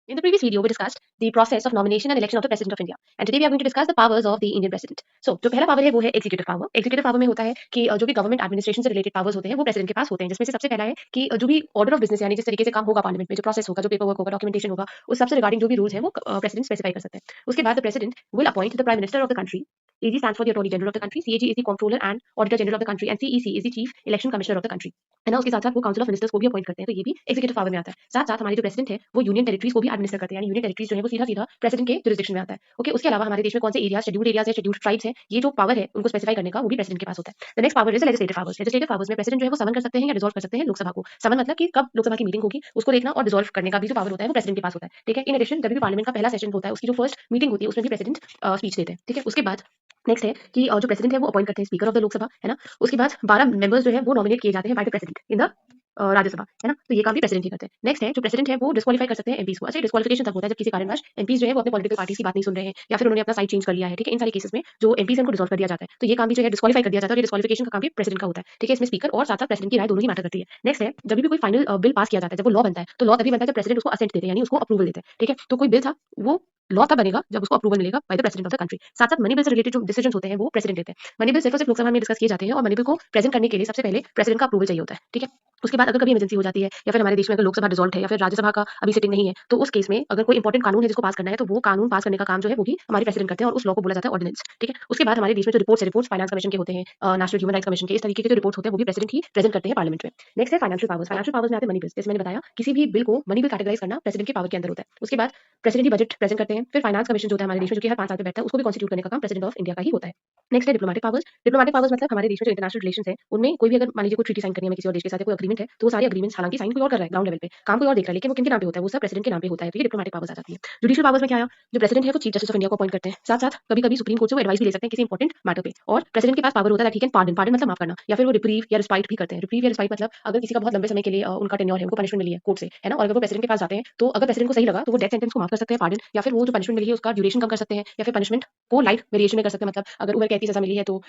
In the previous video, we discussed the process of nomination and election of the President of India. And today we are going to discuss the powers of the Indian President. So, जो पहला power है वो है executive power. Executive power में होता है कि जो भी गवर्नमेंट एडमिनिस्ट्रेशन से रिलेटेड पावर्स होते हैं वो प्रेसिडेंट के पास होते हैं, जिसमें से सबसे पहला है कि जो भी ऑर्डर ऑफ बिजनेस यानी जिस तरीके से काम होगा पार्लियामेंट में, जो प्रोसेस होगा, जो पेपर वर्क होगा, डॉक्यूमेंटेशन होगा, उस सबसे रिगार्डिंग जो भी रूल्स हैं वो प्रेसिडेंट स्पेसिफाई कर सकते हैं. उसके बाद the president will appoint the prime minister of the country. AG stands for the Attorney General of the country. CAG is the Comptroller and Auditor General of the country, and CEC is the Chief Election Commissioner of the country. है ना. उसके साथ साथ वो council of ministers को भी appoint करते हैं, तो ये भी एग्जीक्यूटिव पावर में आता है. साथ साथ हमारे जो प्रेसिडेंट है वो यूनियन टेरिटरीज को भी एडमिनिस्टर करते हैं, यानी यूनियन टेरिटरीज जो है वो सीधा सीधा प्रेसिडेंट के जुरिसडिक्शन में आता है. ओके. उसके अलावा हमारे देश में कौन से एरिया, शेड्यूल्ड एरियाज है, शेड्यूल्ड ट्राइब्स है, ये जो पावर है उनको स्पेसिफाई करने का वो भी प्रेसिडेंट के पास होता है. The next power is legislative powers. Legislative powers में प्रेसिडेंट जो है वो समन कर सकते हैं या रिजॉल्व कर सकते हैं लोकसभा को. समन मतलब कि कब लोकसभा की मीटिंग होगी उसको देखना, और रिजॉल्व करने का भी जो पावर होता है वो प्रेसिडेंट के पास होता है. ठीक है. इन एडिशन जब भी पार्लियामेंट का पहला सेशन होता है उसकी जो फर्स्ट मीटिंग होती है उसमें भी प्रेसिडेंट स्पीच देते हैं. ठीक है. उसके बाद नेक्स्ट है कि जो प्रेसिडेंट है वो अपॉइंट करते हैं स्पीकर ऑफ द लोकसभा, है ना. उसके बाद 12 मेंबर्स जो है वो नॉमिनेट किए जाते हैं by the president in the Rajya Sabha, है ना. तो ये काम भी प्रेसिडेंट ही करते हैं. नेक्स्ट है जो प्रेसिडेंट है वो डिस्क्वालीफाई कर सकते हैं एमपीज को. अच्छा, डिस्क्वालिफिकेशन तब होता है जब किसी कारणवश एमपीज जो है वो अपने पॉलिटिकल पार्टी की बात नहीं सुन रहे हैं या फिर उन्होंने अपना साइड चेंज कर लिया है. ठीक है. इन सारे केसेस में जो एमपीज उनको डिसॉल्व कर दिया जाता है, तो ये काम भी जो है डिस्क्वालीफाई कर दिया जाता है, और ये डिस्क्वालिफिकेशन का काम भी प्रेसिडेंट का होता है. ठीक है. इसमें स्पीकर और साथ साथ प्रेसिडेंट की राय दोनों ही मैटर करती है. नेक्स्ट है जब भी कोई फाइनल बिल पास किया जाता है, जब वो लॉ बनता है, तो लॉ तभी बनता है जब प्रेसिडेंट उसको असेंट देते हैं, यानी उसको अप्रूवल देते हैं. ठीक है. तो कोई बिल था वो लॉ तब बनेगा जब उसको अप्रूवल मिलेगा by the president of the country. साथ साथ मनी बिल से रिलेटेड जो डिसीजंस होते हैं वो प्रेसिडेंट लेते हैं. मनी बिल सिर्फ और सिर्फ लोकसभा में डिस्कस किए जाते हैं, और मनी बिल को प्रेजेंट करने के लिए सबसे पहले प्रेसिडेंट का अप्रूवल चाहिए होता है. ठीक है. उसके बाद अगर कभी इमरजेंसी हो जाती है या फिर हमारे देश में अगर लोकसभा डिसॉल्व है या फिर राज्यसभा का अभी सिटिंग नहीं है, तो उस केस में अगर कोई इंपॉर्टेंट कानून है जिसको पास करना है, तो वो कानून पास करने का काम जो है वो भी हमारे प्रेसिडेंट करते हैं, और उस लॉ को बोला जाता है ऑर्डिनेंस. ठीक है. उसके बाद हमारे देश में जो रिपोर्ट्स फाइनेंस कमीशन के होते हैं, नेशनल ह्यूमन राइट्स कमीशन के, इस तरीके के जो रिपोर्ट्स होते हैं वो भी प्रेसिडेंट ही प्रेजेंट करते हैं पार्लियामेंट में. नेक्स्ट है फाइनेंशियल पावर्स. फाइनेंशियल पावर्स में आते हैं मनी बिल्स. जैसे मैंने बताया किसी भी बिल को मनी बिल कैटेगराइज करना प्रेसिडेंट के पावर के अंदर होता है. उसके बाद प्रेसिडेंट ही बजट प्रेजेंट करते हैं. फिर फाइनेंस कमीशन जो होता है हमारे देश में, जो कि हर 5 साल पे बैठता है, उसको भी कॉन्स्टिट्यूट करने का काम प्रेसिडेंट ऑफ इंडिया का ही होता है. नेक्स्ट है डिप्लोमेटिक पावर्स. डिप्लोमेटिक पावर्स मतलब हमारे देश में जो इंटरनेशनल रिलेशंस है उनमें कोई भी अगर मान लीजिए कोई ट्रीटी साइन करनी है किसी और देश के साथ, कोई एग्रीमेंट है, तो वो सारे एग्रीमेंट्स हालांकि साइन कोई और कर रहा है ग्राउंड लेवल पे, काम कोई और देख रहा है, लेकिन वो किनके नाम पे होता है, वो सब प्रेसिडेंट के नाम पे होता है. तो ये डिप्लोमेटिक पावर्स आ जाती है. जुडिशियल पावर्स में क्या आया, जो प्रेसिडेंट है वो चीफ जस्टिस ऑफ इंडिया को अपॉइंट करते हैं. साथ साथ कभी कभी सुप्रीम कोर्ट से वो एडवाइस भी ले सकते हैं किसी इंपॉर्टेंट मैटर पे, और प्रेसिडेंट के पास पावर होता है ठीक है पार्डन. पार्डन मतलब माफ करना, या फिर वो रिप्रीव या रिस्पाइट भी करते हैं. रिप्रीव या रिस्पाइट मतलब अगर किसी का बहुत लंबे समय के लिए उनका टेन्योर है, उनको पनिशमेंट मिली है कोर्ट से, है ना, और अगर वो प्रेसिडेंट के पास जाते हैं तो अगर प्रेसिडेंट को सही लगा तो वो डेथ सेंटेंस को माफ कर सकते हैं, पार्डन, या फिर वो जो पनिशमेंट मिली है उसका ड्यूरेशन कम कर सकते हैं, या फिर पनिशमेंट को लाइट वेरिएशन में कर सकते हैं. मतलब अगर उम्र कैद की सजा मिली है तो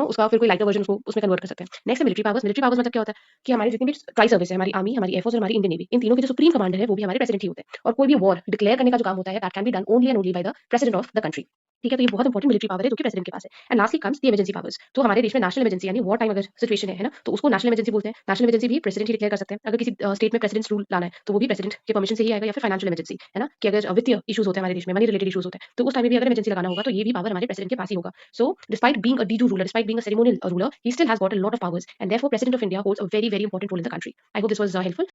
उसका फिर कोई लाइटर वर्जन उसको उसमें कन्वर्ट कर सकते हैं. नेक्स्ट है मिलिट्री पावर्स. मिलिट्री पावर्स मतलब क्या होता है कि हमारी जितनी भी ट्राई सर्विस है, हमारी आर्मी, हमारी एयरफोर्स और हमारी इंडियन नेवी, इन तीनों के जो सुप्रीम कमांडर है वो भी हमारे प्रेसिडेंट ही होते हैं. और कोई भी वॉर डिक्लेयर करने का जो काम होता है that can be done only and only by the president of the country. ठीक है. तो ये बहुत इंपॉर्टेंट मिलिट्री पावर है जो कि प्रेसिडेंट के पास है. And lastly comes the emergency powers. तो हमारे देश में नेशनल इमरजेंसी यानी वॉर टाइम अगर सिचुएशन है ना, तो उसको नेशनल इमरजेंसी बोलते हैं. नेशनल इमरजेंसी भी प्रेसिडेंट ही डिक्लेयर कर सकते हैं. अगर किसी स्टेट में प्रेसिडेंट रूल लाना है तो वो भी प्रेसिडेंट के परमिशन से ही आएगा, या फिर फाइनेंशियल इमरजेंसी, है ना, कि अगर वित्तीय इश्यूज होते हैं हमारे देश में, मनी रिलेटेड इश्यूज होते हैं, तो उस टाइम में भी अगर इमरजेंसी लगाना होगा तो ये भी पावर हमारे प्रेसिडेंट के पास ही होगा. सो डिस्पाइट बीइंग अ डी2 ruler, despite being a ceremonial ruler, he still has got a lot of powers, and therefore president of India holds a very very important role in the country. I hope this was helpful.